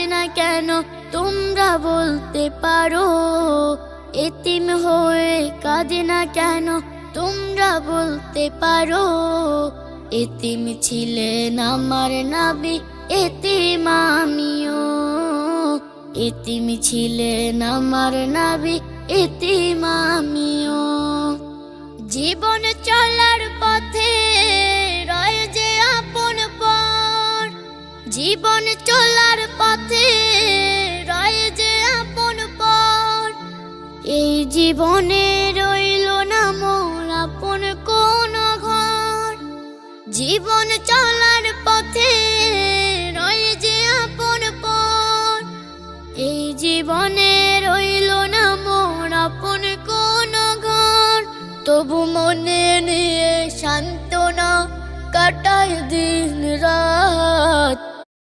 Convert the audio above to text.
না কেন তোমরা বলতে পারো, এতিম হয়ে কাঁদে না কেন তোমরা বলতে পারো। এতিম ছিলেন আমার নবী, এতিম আমিও। এতিম ছিলেন আমার নবী, এতিম আমিও। জীবন চলার পথে রয় যে আপন পর, জীবন চলার পথে রয় যে আপন পর। এই জীবনে রইল না মোর আপন কোন ঘর। জীবন চলার পথে রয় যে আপন পর। এই জীবনে রইল না মোর আপন কোন ঘর। তবু মনে নিয়ে সান্ত্বনা কাটায় দিন